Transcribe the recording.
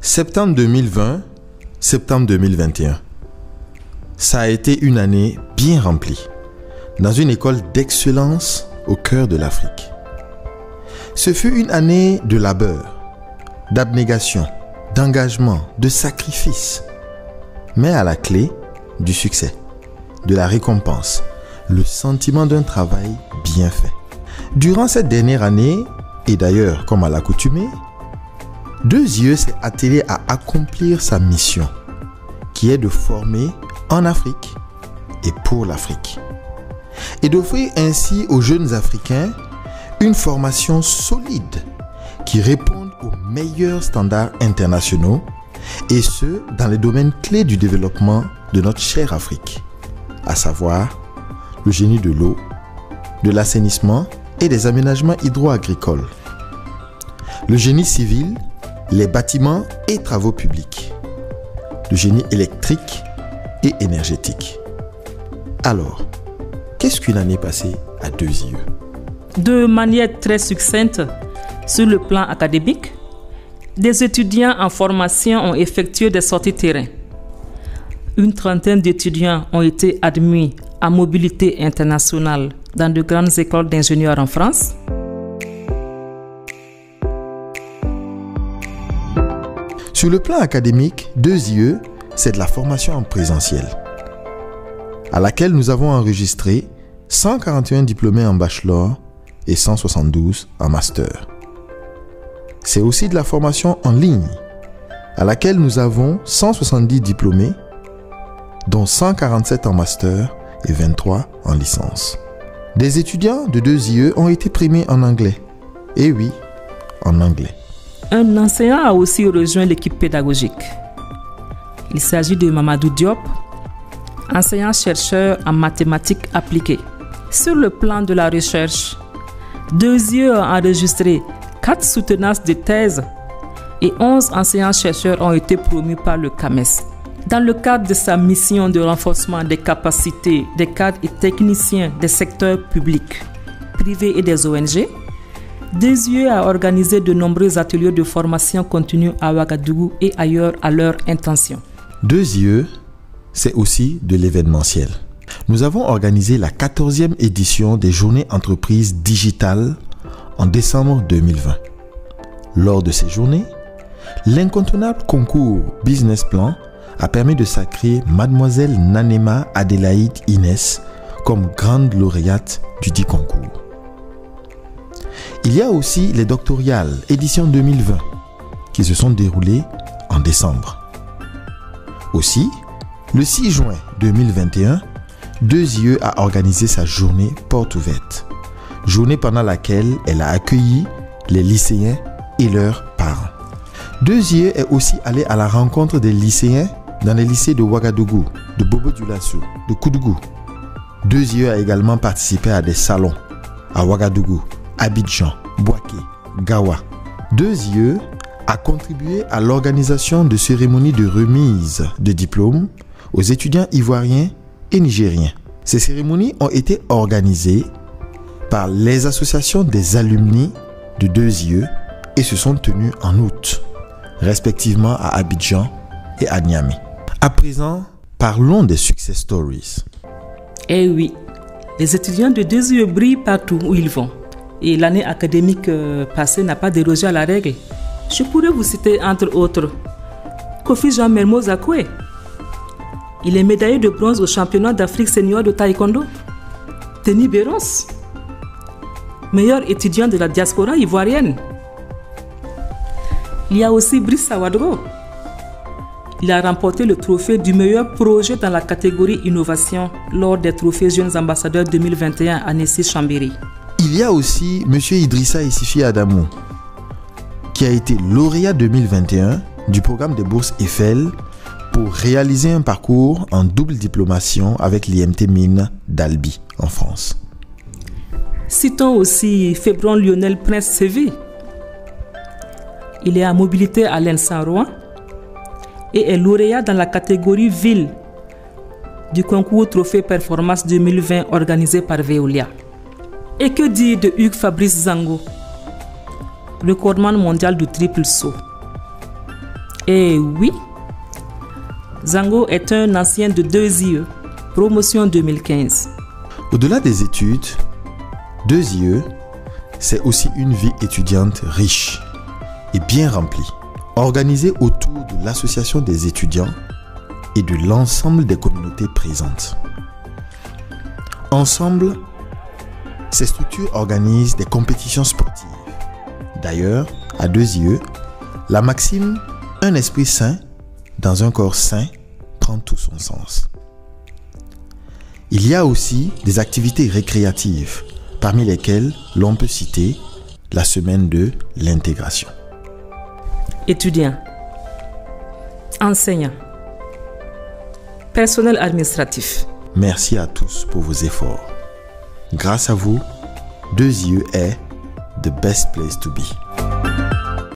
Septembre 2020, septembre 2021. Ça a été une année bien remplie, dans une école d'excellence au cœur de l'Afrique. Ce fut une année de labeur, d'abnégation, d'engagement, de sacrifice, mais à la clé du succès, de la récompense, le sentiment d'un travail bien fait. Durant cette dernière année, et d'ailleurs comme à l'accoutumée, Deux Yeux s'est attelé à accomplir sa mission, qui est de former en Afrique et pour l'Afrique, et d'offrir ainsi aux jeunes Africains une formation solide qui réponde aux meilleurs standards internationaux, et ce, dans les domaines clés du développement de notre chère Afrique, à savoir le génie de l'eau, de l'assainissement et des aménagements hydro-agricoles, le génie civil, les bâtiments et travaux publics, le génie électrique et énergétique. Alors, qu'est-ce qu'une année passée à Deux Yeux? De manière très succincte, sur le plan académique, des étudiants en formation ont effectué des sorties terrain. Une trentaine d'étudiants ont été admis à mobilité internationale dans de grandes écoles d'ingénieurs en France. Sur le plan académique, Deux Yeux, c'est de la formation en présentiel, à laquelle nous avons enregistré 141 diplômés en bachelor et 172 en master. C'est aussi de la formation en ligne, à laquelle nous avons 170 diplômés, dont 147 en master et 23 en licence. Des étudiants de Deux Yeux ont été primés en anglais. Et oui, en anglais. Un enseignant a aussi rejoint l'équipe pédagogique. Il s'agit de Mamadou Diop, enseignant-chercheur en mathématiques appliquées. Sur le plan de la recherche, Deux Yeux a enregistré 4 soutenances de thèse et 11 enseignants-chercheurs ont été promus par le CAMES. Dans le cadre de sa mission de renforcement des capacités des cadres et techniciens des secteurs publics, privés et des ONG, Deux Yeux a organisé de nombreux ateliers de formation continue à Ouagadougou et ailleurs à leur intention. Deux Yeux, c'est aussi de l'événementiel. Nous avons organisé la 14e édition des Journées Entreprises Digitales en décembre 2020. Lors de ces journées, l'incontournable concours Business Plan a permis de sacrer Mademoiselle Nanema Adélaïde Inès comme grande lauréate du dit concours. Il y a aussi les doctorales édition 2020 qui se sont déroulées en décembre. Aussi, le 6 juin 2021, Deux Yeux a organisé sa journée porte ouverte. Journée pendant laquelle elle a accueilli les lycéens et leurs parents. Deux Yeux est aussi allé à la rencontre des lycéens dans les lycées de Ouagadougou, de Bobo-Dioulasso, de Koudougou. Deux Yeux a également participé à des salons à Ouagadougou, Abidjan, Bouaké, Gawa. Deux Yeux a contribué à l'organisation de cérémonies de remise de diplômes aux étudiants ivoiriens et nigériens. Ces cérémonies ont été organisées par les associations des alumni de Deux Yeux et se sont tenues en août, respectivement à Abidjan et à Niamey. À présent, parlons des success stories. Eh oui, les étudiants de Deux Yeux brillent partout où ils vont. Et l'année académique passée n'a pas dérogé à la règle. Je pourrais vous citer entre autres Kofi Jean Mermoz Akwe. Il est médaillé de bronze au championnat d'Afrique senior de taekwondo. Denis Béros, meilleur étudiant de la diaspora ivoirienne. Il y a aussi Brice Sawadro. Il a remporté le trophée du meilleur projet dans la catégorie innovation lors des trophées Jeunes Ambassadeurs 2021 à Nessis-Chambéry. Il y a aussi M. Idrissa Issifi Adamou, qui a été lauréat 2021 du programme des bourses Eiffel pour réaliser un parcours en double diplomation avec l'IMT Mines d'Albi en France. Citons aussi Fébron Lionel Prince Sévi. Il est en mobilité à l'ENSA Rouen et est lauréat dans la catégorie ville du concours Trophée Performance 2020 organisé par Veolia. Et que dire de Hugues Fabrice Zango, recordman mondial du triple saut? Eh oui, Zango est un ancien de 2IE, promotion 2015. Au-delà des études, 2IE, c'est aussi une vie étudiante riche et bien remplie, organisée autour de l'association des étudiants et de l'ensemble des communautés présentes. Ensemble, ces structures organisent des compétitions sportives. D'ailleurs, à 2IE, la maxime « un esprit sain dans un corps sain » prend tout son sens. Il y a aussi des activités récréatives, parmi lesquelles l'on peut citer la semaine de l'intégration. Étudiants, enseignants, personnel administratif. Merci à tous pour vos efforts. Grâce à vous, 2IE est the best place to be.